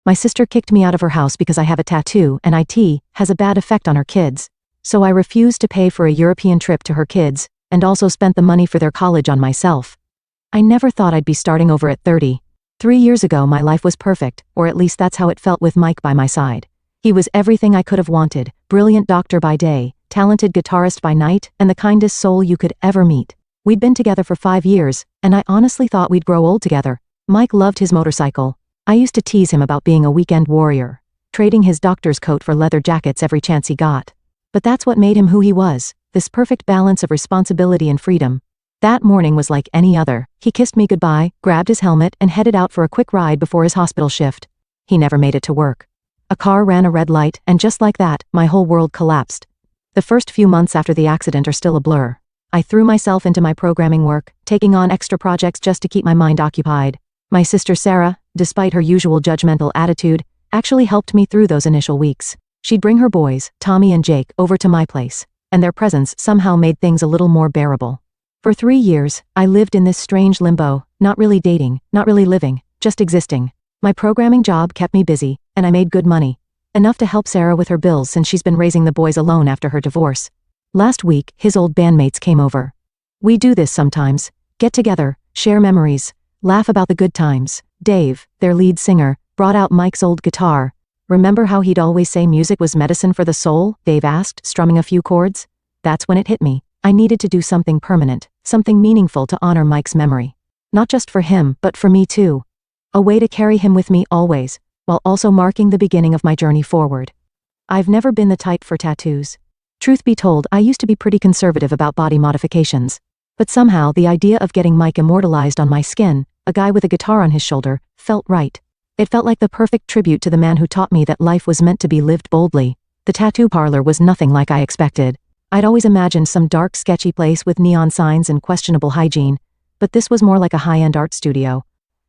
My sister kicked me out of her house because I have a tattoo and it has a bad effect on her kids. So I refused to pay for a European trip to her kids, and also spent the money for their college on myself. I never thought I'd be starting over at 30. 3 years ago my life was perfect, or at least that's how it felt with Mike by my side. He was everything I could have wanted, brilliant doctor by day, talented guitarist by night, and the kindest soul you could ever meet. We'd been together for 5 years, and I honestly thought we'd grow old together. Mike loved his motorcycle. I used to tease him about being a weekend warrior, trading his doctor's coat for leather jackets every chance he got. But that's what made him who he was, this perfect balance of responsibility and freedom. That morning was like any other. He kissed me goodbye, grabbed his helmet, and headed out for a quick ride before his hospital shift. He never made it to work. A car ran a red light, and just like that, my whole world collapsed. The first few months after the accident are still a blur. I threw myself into my programming work, taking on extra projects just to keep my mind occupied. My sister Sarah, despite her usual judgmental attitude, actually helped me through those initial weeks. She'd bring her boys, Tommy and Jake, over to my place, and their presence somehow made things a little more bearable. For 3 years, I lived in this strange limbo, not really dating, not really living, just existing. My programming job kept me busy, and I made good money. Enough to help Sarah with her bills since she's been raising the boys alone after her divorce. Last week, his old bandmates came over. We do this sometimes. Get together, share memories, laugh about the good times. Dave, their lead singer, brought out Mike's old guitar. Remember how he'd always say music was medicine for the soul? Dave asked, strumming a few chords. That's when it hit me. I needed to do something permanent, something meaningful to honor Mike's memory. Not just for him, but for me too. A way to carry him with me always, while also marking the beginning of my journey forward. I've never been the type for tattoos. Truth be told, I used to be pretty conservative about body modifications. But somehow the idea of getting Mike immortalized on my skin, a guy with a guitar on his shoulder, felt right. It felt like the perfect tribute to the man who taught me that life was meant to be lived boldly. The tattoo parlor was nothing like I expected. I'd always imagined some dark, sketchy place with neon signs and questionable hygiene, but this was more like a high-end art studio.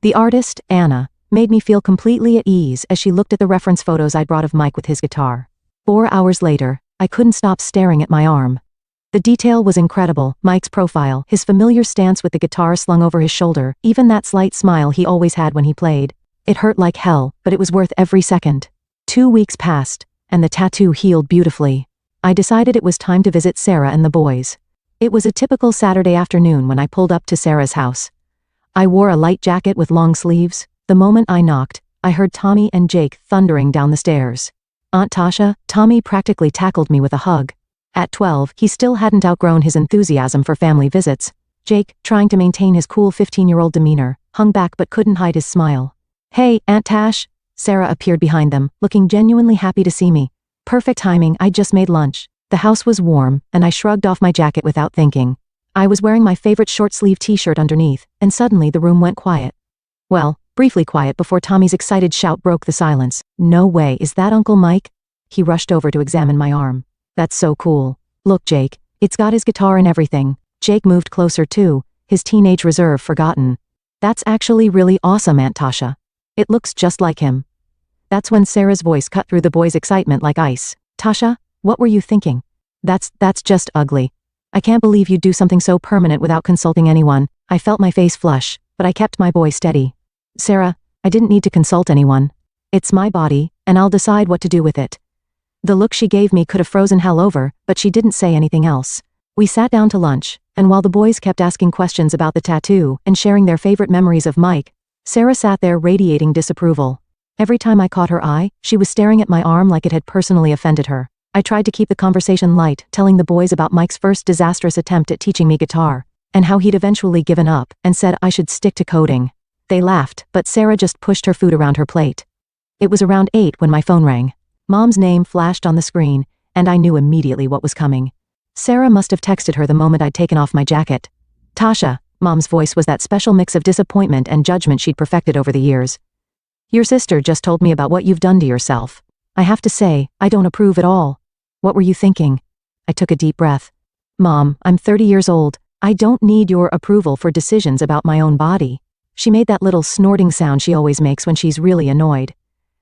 The artist, Anna, made me feel completely at ease as she looked at the reference photos I'd brought of Mike with his guitar. 4 hours later, I couldn't stop staring at my arm. The detail was incredible, Mike's profile, his familiar stance with the guitar slung over his shoulder, even that slight smile he always had when he played. It hurt like hell, but it was worth every second. 2 weeks passed, and the tattoo healed beautifully. I decided it was time to visit Sarah and the boys. It was a typical Saturday afternoon when I pulled up to Sarah's house. I wore a light jacket with long sleeves. The moment I knocked, I heard Tommy and Jake thundering down the stairs. Aunt Tasha, Tommy practically tackled me with a hug. At 12, he still hadn't outgrown his enthusiasm for family visits. Jake, trying to maintain his cool 15-year-old demeanor, hung back but couldn't hide his smile. "Hey, Aunt Tash." Sarah appeared behind them, looking genuinely happy to see me. Perfect timing, I'd just made lunch. The house was warm, and I shrugged off my jacket without thinking. I was wearing my favorite short-sleeve t-shirt underneath, and suddenly the room went quiet. Well, briefly quiet before Tommy's excited shout broke the silence. "No way, is that Uncle Mike?" He rushed over to examine my arm. "That's so cool. Look, Jake, it's got his guitar and everything." Jake moved closer too, his teenage reserve forgotten. "That's actually really awesome, Aunt Tasha. It looks just like him." That's when Sarah's voice cut through the boys' excitement like ice. "Tasha, what were you thinking? That's just ugly. I can't believe you'd do something so permanent without consulting anyone." I felt my face flush, but I kept my boy steady. "Sarah, I didn't need to consult anyone. It's my body, and I'll decide what to do with it." The look she gave me could have frozen hell over, but she didn't say anything else. We sat down to lunch, and while the boys kept asking questions about the tattoo and sharing their favorite memories of Mike, Sarah sat there radiating disapproval. Every time I caught her eye, she was staring at my arm like it had personally offended her. I tried to keep the conversation light, telling the boys about Mike's first disastrous attempt at teaching me guitar, and how he'd eventually given up and said I should stick to coding. They laughed, but Sarah just pushed her food around her plate. It was around 8 when my phone rang. Mom's name flashed on the screen, and I knew immediately what was coming. Sarah must have texted her the moment I'd taken off my jacket. "Tasha," Mom's voice was that special mix of disappointment and judgment she'd perfected over the years. "Your sister just told me about what you've done to yourself. I have to say, I don't approve at all." "What were you thinking?" I took a deep breath. "Mom, I'm 30 years old. I don't need your approval for decisions about my own body." She made that little snorting sound she always makes when she's really annoyed.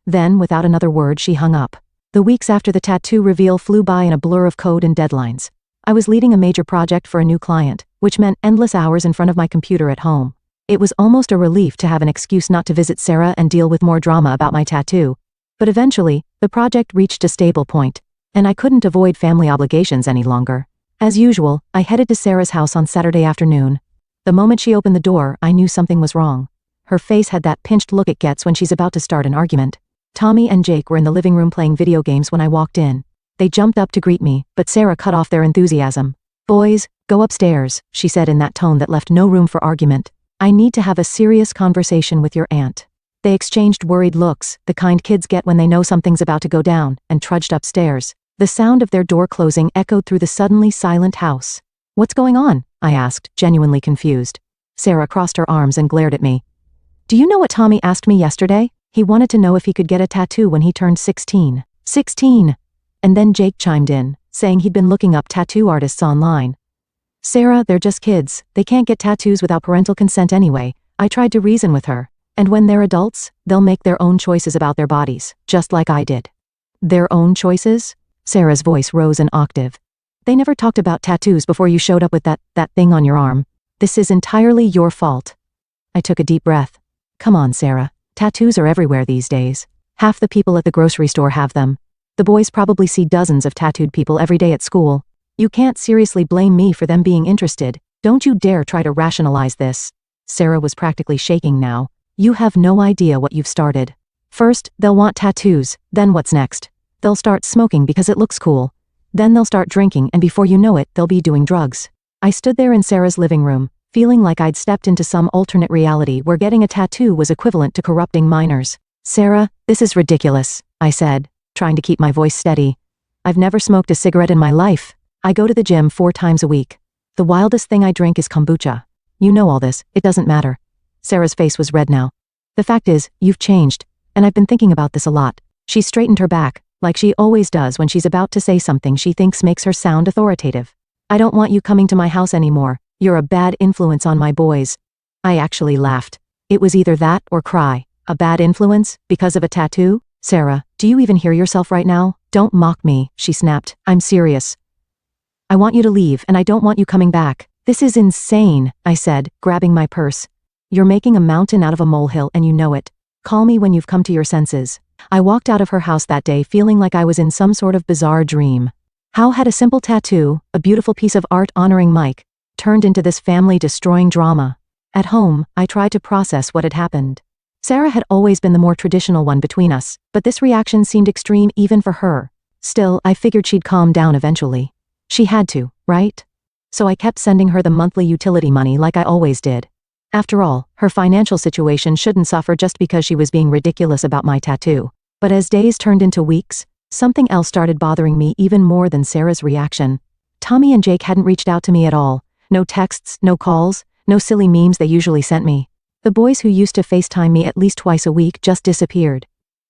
Then, without another word, she hung up. The weeks after the tattoo reveal flew by in a blur of code and deadlines. I was leading a major project for a new client, which meant endless hours in front of my computer at home. It was almost a relief to have an excuse not to visit Sarah and deal with more drama about my tattoo. But eventually, the project reached a stable point, and I couldn't avoid family obligations any longer. As usual, I headed to Sarah's house on Saturday afternoon. The moment she opened the door, I knew something was wrong. Her face had that pinched look it gets when she's about to start an argument. Tommy and Jake were in the living room playing video games when I walked in. They jumped up to greet me, but Sarah cut off their enthusiasm. "Boys, go upstairs," she said in that tone that left no room for argument. "I need to have a serious conversation with your aunt." They exchanged worried looks, the kind kids get when they know something's about to go down, and trudged upstairs. The sound of their door closing echoed through the suddenly silent house. "What's going on?" I asked, genuinely confused. Sarah crossed her arms and glared at me. "Do you know what Tommy asked me yesterday? He wanted to know if he could get a tattoo when he turned 16. 16! And then Jake chimed in, saying he'd been looking up tattoo artists online. "Sarah, they're just kids. They can't get tattoos without parental consent anyway." I tried to reason with her. "And when they're adults, they'll make their own choices about their bodies, just like I did." "Their own choices?" Sarah's voice rose an octave. "They never talked about tattoos before you showed up with that thing on your arm. This is entirely your fault." I took a deep breath. "Come on, Sarah. Tattoos are everywhere these days. Half the people at the grocery store have them. The boys probably see dozens of tattooed people every day at school. You can't seriously blame me for them being interested. Don't you dare try to rationalize this." Sarah was practically shaking now. "You have no idea what you've started. First, they'll want tattoos, then what's next? They'll start smoking because it looks cool. Then they'll start drinking, and before you know it, they'll be doing drugs." I stood there in Sarah's living room, feeling like I'd stepped into some alternate reality where getting a tattoo was equivalent to corrupting minors. "Sarah, this is ridiculous," I said, trying to keep my voice steady. "I've never smoked a cigarette in my life. I go to the gym 4 times a week. The wildest thing I drink is kombucha. You know all this, it doesn't matter." Sarah's face was red now. "The fact is, you've changed, and I've been thinking about this a lot." She straightened her back, like she always does when she's about to say something she thinks makes her sound authoritative. "I don't want you coming to my house anymore. You're a bad influence on my boys." I actually laughed. It was either that or cry. A bad influence? Because of a tattoo? "Sarah, do you even hear yourself right now? Don't mock me," she snapped. "I'm serious. I want you to leave, and I don't want you coming back." "This is insane," I said, grabbing my purse. "You're making a mountain out of a molehill, and you know it. Call me when you've come to your senses." I walked out of her house that day feeling like I was in some sort of bizarre dream. How had a simple tattoo, a beautiful piece of art honoring Mike, turned into this family-destroying drama? At home, I tried to process what had happened. Sarah had always been the more traditional one between us, but this reaction seemed extreme even for her. Still, I figured she'd calm down eventually. She had to, right? So I kept sending her the monthly utility money like I always did. After all, her financial situation shouldn't suffer just because she was being ridiculous about my tattoo. But as days turned into weeks, something else started bothering me even more than Sarah's reaction. Tommy and Jake hadn't reached out to me at all. No texts, no calls, no silly memes they usually sent me. The boys who used to FaceTime me at least twice a week just disappeared.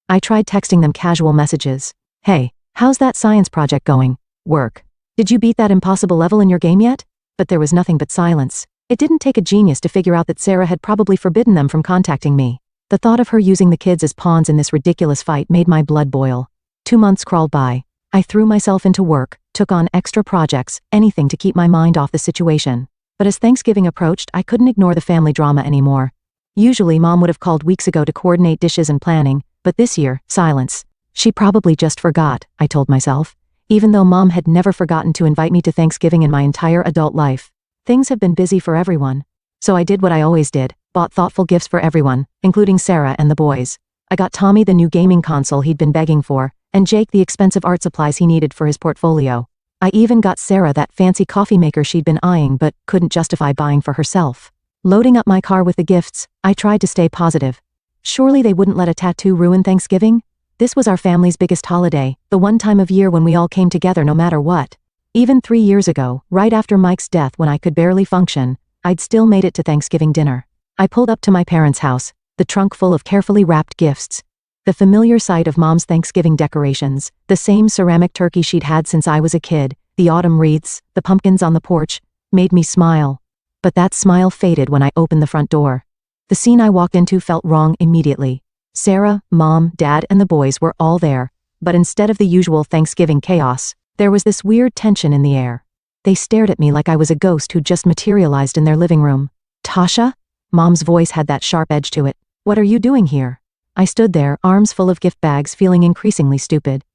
I tried texting them casual messages. "Hey, how's that science project going? Work. Did you beat that impossible level in your game yet?" But there was nothing but silence. It didn't take a genius to figure out that Sarah had probably forbidden them from contacting me. The thought of her using the kids as pawns in this ridiculous fight made my blood boil. 2 months crawled by. I threw myself into work, took on extra projects, anything to keep my mind off the situation. But as Thanksgiving approached, I couldn't ignore the family drama anymore. Usually Mom would have called weeks ago to coordinate dishes and planning, but this year, silence. She probably just forgot, I told myself. Even though Mom had never forgotten to invite me to Thanksgiving in my entire adult life. Things have been busy for everyone. So I did what I always did, bought thoughtful gifts for everyone, including Sarah and the boys. I got Tommy the new gaming console he'd been begging for, and Jake the expensive art supplies he needed for his portfolio. I even got Sarah that fancy coffee maker she'd been eyeing but couldn't justify buying for herself. Loading up my car with the gifts, I tried to stay positive. Surely they wouldn't let a tattoo ruin Thanksgiving? This was our family's biggest holiday, the one time of year when we all came together no matter what. Even 3 years ago, right after Mike's death when I could barely function, I'd still made it to Thanksgiving dinner. I pulled up to my parents' house, the trunk full of carefully wrapped gifts. The familiar sight of Mom's Thanksgiving decorations, the same ceramic turkey she'd had since I was a kid, the autumn wreaths, the pumpkins on the porch, made me smile. But that smile faded when I opened the front door. The scene I walked into felt wrong immediately. Sarah, Mom, Dad, and the boys were all there, but instead of the usual Thanksgiving chaos, there was this weird tension in the air. They stared at me like I was a ghost who'd just materialized in their living room. "Tasha?" Mom's voice had that sharp edge to it. What are you doing here? I stood there, arms full of gift bags, feeling increasingly stupid.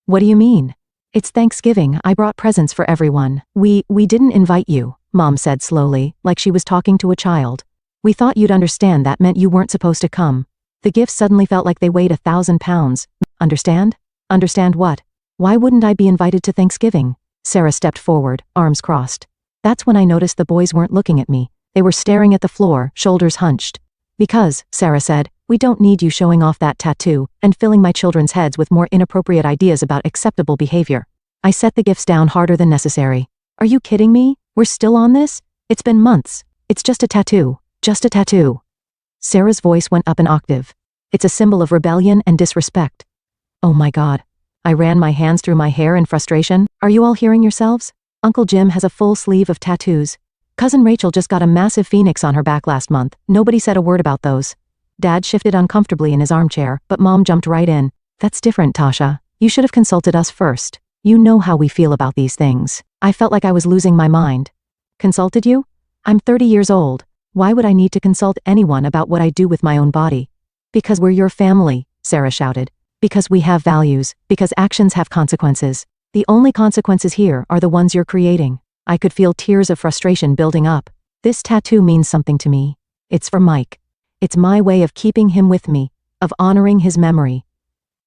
What do you mean? It's Thanksgiving, I brought presents for everyone. We didn't invite you, Mom said slowly, like she was talking to a child. We thought you'd understand that meant you weren't supposed to come. The gifts suddenly felt like they weighed 1,000 pounds. Understand? Understand what? Why wouldn't I be invited to Thanksgiving? Sarah stepped forward, arms crossed. That's when I noticed the boys weren't looking at me. They were staring at the floor, shoulders hunched. Because, Sarah said, we don't need you showing off that tattoo and filling my children's heads with more inappropriate ideas about acceptable behavior. I set the gifts down harder than necessary. Are you kidding me? We're still on this? It's been months. It's just a tattoo. Just a tattoo. Sarah's voice went up an octave. It's a symbol of rebellion and disrespect. Oh my God. I ran my hands through my hair in frustration. Are you all hearing yourselves? Uncle Jim has a full sleeve of tattoos. Cousin Rachel just got a massive phoenix on her back last month. Nobody said a word about those. Dad shifted uncomfortably in his armchair, but Mom jumped right in. That's different, Tasha. You should have consulted us first. You know how we feel about these things. I felt like I was losing my mind. Consulted you? I'm 30 years old. Why would I need to consult anyone about what I do with my own body? Because we're your family, Sarah shouted. Because we have values, because actions have consequences. The only consequences here are the ones you're creating. I could feel tears of frustration building up. This tattoo means something to me. It's for Mike. It's my way of keeping him with me, of honoring his memory.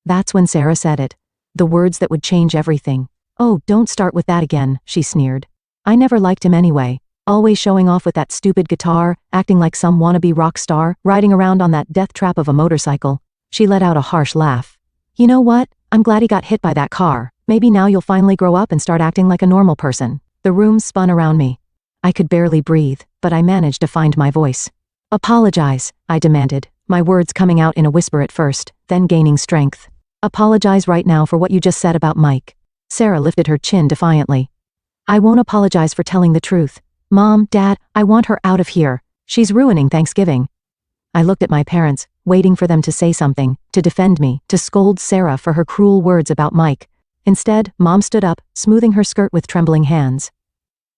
That's when Sarah said it. The words that would change everything. Oh, don't start with that again, she sneered. I never liked him anyway. Always showing off with that stupid guitar, acting like some wannabe rock star, riding around on that death trap of a motorcycle. She let out a harsh laugh. You know what? I'm glad he got hit by that car. Maybe now you'll finally grow up and start acting like a normal person. The room spun around me. I could barely breathe, but I managed to find my voice. Apologize, I demanded, my words coming out in a whisper at first, then gaining strength. Apologize right now for what you just said about Mike. Sarah lifted her chin defiantly. I won't apologize for telling the truth. Mom, Dad, I want her out of here. She's ruining Thanksgiving. I looked at my parents, waiting for them to say something, to defend me, to scold Sarah for her cruel words about Mike. Instead, Mom stood up, smoothing her skirt with trembling hands.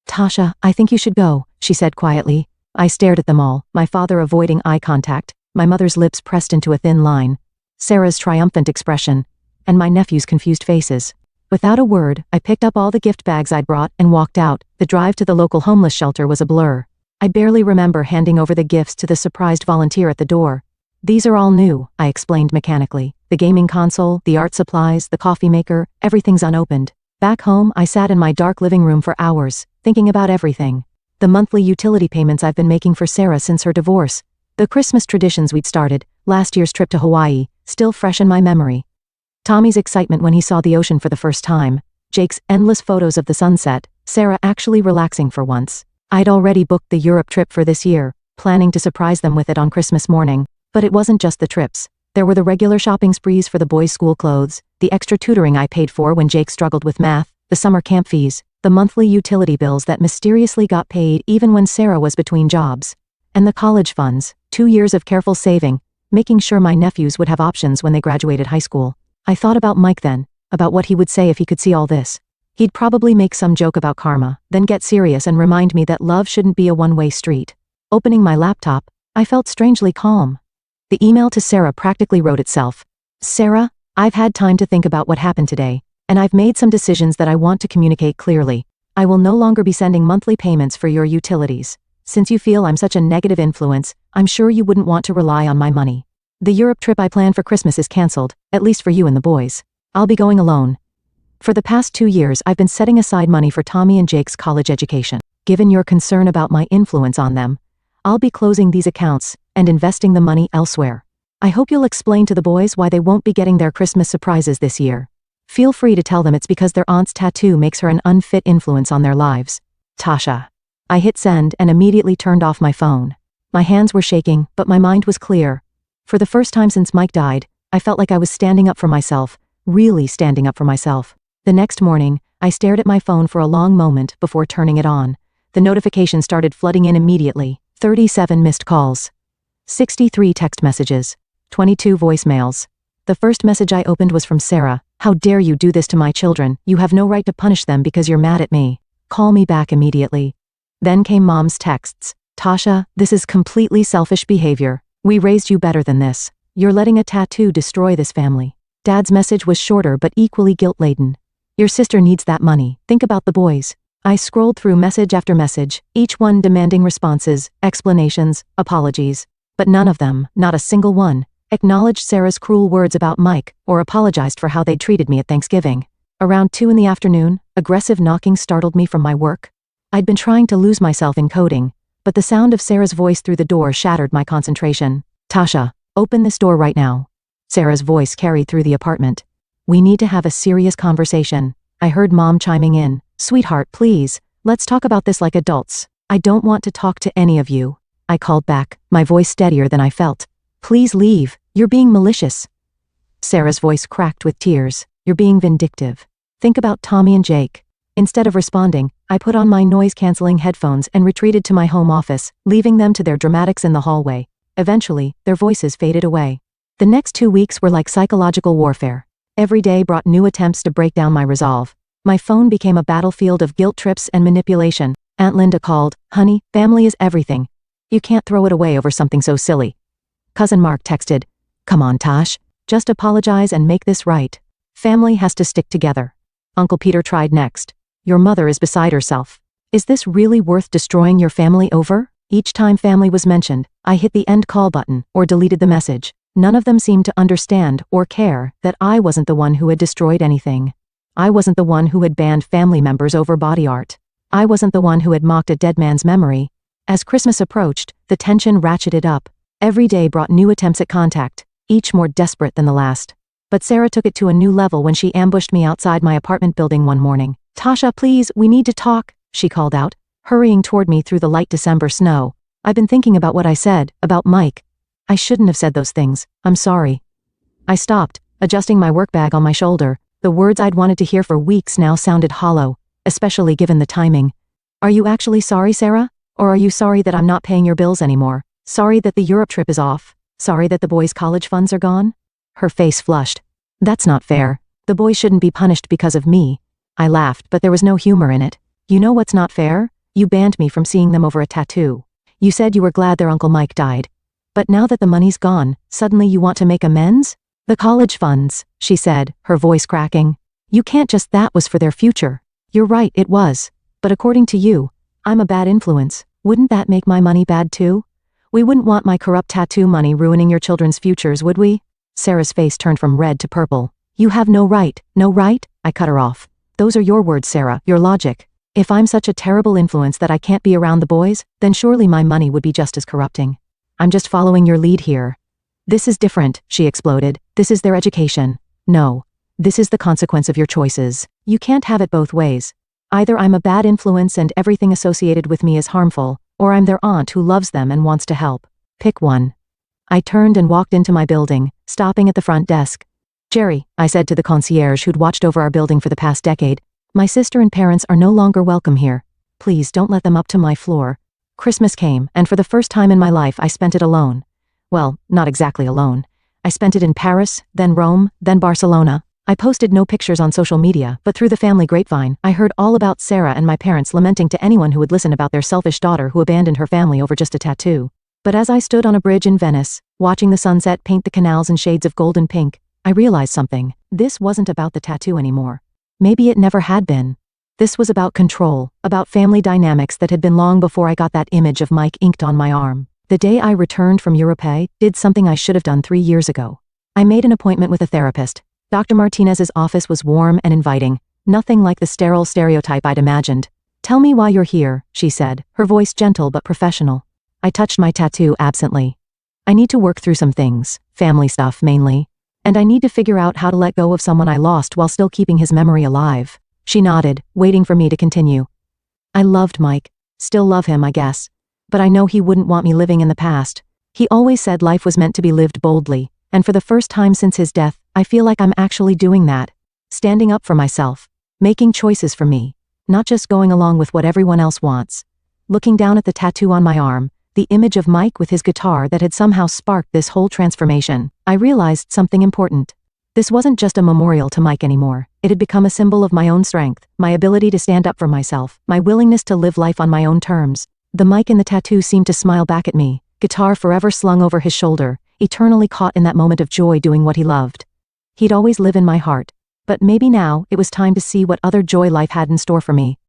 Tasha, I think you should go, she said quietly. I stared at them all, my father avoiding eye contact, my mother's lips pressed into a thin line, Sarah's triumphant expression, and my nephew's confused faces. Without a word, I picked up all the gift bags I'd brought and walked out. The drive to the local homeless shelter was a blur. I barely remember handing over the gifts to the surprised volunteer at the door. These are all new, I explained mechanically. The gaming console, the art supplies, the coffee maker, everything's unopened. Back home, I sat in my dark living room for hours, thinking about everything. The monthly utility payments I've been making for Sarah since her divorce. The Christmas traditions we'd started, last year's trip to Hawaii, still fresh in my memory. Tommy's excitement when he saw the ocean for the first time. Jake's endless photos of the sunset, Sarah actually relaxing for once. I'd already booked the Europe trip for this year, planning to surprise them with it on Christmas morning. But it wasn't just the trips. There were the regular shopping sprees for the boys' school clothes, the extra tutoring I paid for when Jake struggled with math, the summer camp fees, the monthly utility bills that mysteriously got paid even when Sarah was between jobs, and the college funds, 2 years of careful saving, making sure my nephews would have options when they graduated high school. I thought about Mike then, about what he would say if he could see all this. He'd probably make some joke about karma, then get serious and remind me that love shouldn't be a one-way street. Opening my laptop, I felt strangely calm. The email to Sarah practically wrote itself. Sarah, I've had time to think about what happened today, and I've made some decisions that I want to communicate clearly. I will no longer be sending monthly payments for your utilities. Since you feel I'm such a negative influence, I'm sure you wouldn't want to rely on my money. The Europe trip I planned for Christmas is cancelled, at least for you and the boys. I'll be going alone. For the past 2 years I've been setting aside money for Tommy and Jake's college education. Given your concern about my influence on them, I'll be closing these accounts and investing the money elsewhere. I hope you'll explain to the boys why they won't be getting their Christmas surprises this year. Feel free to tell them it's because their aunt's tattoo makes her an unfit influence on their lives. Tasha. I hit send and immediately turned off my phone. My hands were shaking, but my mind was clear. For the first time since Mike died, I felt like I was standing up for myself, really standing up for myself. The next morning, I stared at my phone for a long moment before turning it on. The notifications started flooding in immediately. 37 missed calls. 63 text messages. 22 voicemails. The first message I opened was from Sarah. How dare you do this to my children? You have no right to punish them because you're mad at me. Call me back immediately. Then came Mom's texts. Tasha, this is completely selfish behavior. We raised you better than this. You're letting a tattoo destroy this family. Dad's message was shorter but equally guilt-laden. Your sister needs that money. Think about the boys. I scrolled through message after message, each one demanding responses, explanations, apologies. But none of them, not a single one, acknowledged Sarah's cruel words about Mike or apologized for how they'd treated me at Thanksgiving. Around 2 in the afternoon, aggressive knocking startled me from my work. I'd been trying to lose myself in coding, but the sound of Sarah's voice through the door shattered my concentration. Tasha, open this door right now. Sarah's voice carried through the apartment. We need to have a serious conversation. I heard Mom chiming in. Sweetheart, please, let's talk about this like adults. I don't want to talk to any of you. I called back, my voice steadier than I felt. Please leave, you're being malicious. Sarah's voice cracked with tears. You're being vindictive. Think about Tommy and Jake. Instead of responding, I put on my noise-canceling headphones and retreated to my home office, leaving them to their dramatics in the hallway. Eventually, their voices faded away. The next 2 weeks were like psychological warfare. Every day brought new attempts to break down my resolve. My phone became a battlefield of guilt trips and manipulation. Aunt Linda called, Honey, family is everything. You can't throw it away over something so silly. Cousin Mark texted, Come on, Tosh. Just apologize and make this right. Family has to stick together. Uncle Peter tried next. Your mother is beside herself. Is this really worth destroying your family over? Each time family was mentioned, I hit the end call button or deleted the message. None of them seemed to understand or care that I wasn't the one who had destroyed anything. I wasn't the one who had banned family members over body art. I wasn't the one who had mocked a dead man's memory. As Christmas approached, the tension ratcheted up. Every day brought new attempts at contact, each more desperate than the last. But Sarah took it to a new level when she ambushed me outside my apartment building one morning. Tasha, please, we need to talk, she called out, hurrying toward me through the light December snow. I've been thinking about what I said, about Mike. I shouldn't have said those things. I'm sorry. I stopped, adjusting my work bag on my shoulder. The words I'd wanted to hear for weeks now sounded hollow, especially given the timing. Are you actually sorry, Sarah? Or are you sorry that I'm not paying your bills anymore? Sorry that the Europe trip is off? Sorry that the boys' college funds are gone? Her face flushed. That's not fair. The boys shouldn't be punished because of me. I laughed, but there was no humor in it. You know what's not fair? You banned me from seeing them over a tattoo. You said you were glad their Uncle Mike died. But now that the money's gone, suddenly you want to make amends? The college funds, she said, her voice cracking. You can't just that was for their future. You're right, it was. But according to you, I'm a bad influence. Wouldn't that make my money bad too? We wouldn't want my corrupt tattoo money ruining your children's futures, would we? Sarah's face turned from red to purple. You have no right, no right? I cut her off. Those are your words, Sarah, your logic. If I'm such a terrible influence that I can't be around the boys, then surely my money would be just as corrupting. I'm just following your lead here. This is different, she exploded. This is their education. No. This is the consequence of your choices. You can't have it both ways. Either I'm a bad influence and everything associated with me is harmful, or I'm their aunt who loves them and wants to help. Pick one. I turned and walked into my building, stopping at the front desk. Jerry, I said to the concierge who'd watched over our building for the past decade, my sister and parents are no longer welcome here. Please don't let them up to my floor. Christmas came, and for the first time in my life I spent it alone. Well, not exactly alone. I spent it in Paris, then Rome, then Barcelona. I posted no pictures on social media, but through the family grapevine, I heard all about Sarah and my parents lamenting to anyone who would listen about their selfish daughter who abandoned her family over just a tattoo. But as I stood on a bridge in Venice, watching the sunset paint the canals in shades of golden pink, I realized something. This wasn't about the tattoo anymore. Maybe it never had been. This was about control, about family dynamics that had been long before I got that image of Mike inked on my arm. The day I returned from Europe, did something I should have done 3 years ago. I made an appointment with a therapist. Dr. Martinez's office was warm and inviting, nothing like the sterile stereotype I'd imagined. Tell me why you're here, she said, her voice gentle but professional. I touched my tattoo absently. I need to work through some things, family stuff mainly. And I need to figure out how to let go of someone I lost while still keeping his memory alive. She nodded, waiting for me to continue. I loved Mike. Still love him, I guess. But I know he wouldn't want me living in the past. He always said life was meant to be lived boldly, and for the first time since his death, I feel like I'm actually doing that. Standing up for myself. Making choices for me. Not just going along with what everyone else wants. Looking down at the tattoo on my arm, the image of Mike with his guitar that had somehow sparked this whole transformation, I realized something important. This wasn't just a memorial to Mike anymore. It had become a symbol of my own strength, my ability to stand up for myself, my willingness to live life on my own terms. The mic in the tattoo seemed to smile back at me, guitar forever slung over his shoulder, eternally caught in that moment of joy doing what he loved. He'd always live in my heart. But maybe now, it was time to see what other joy life had in store for me.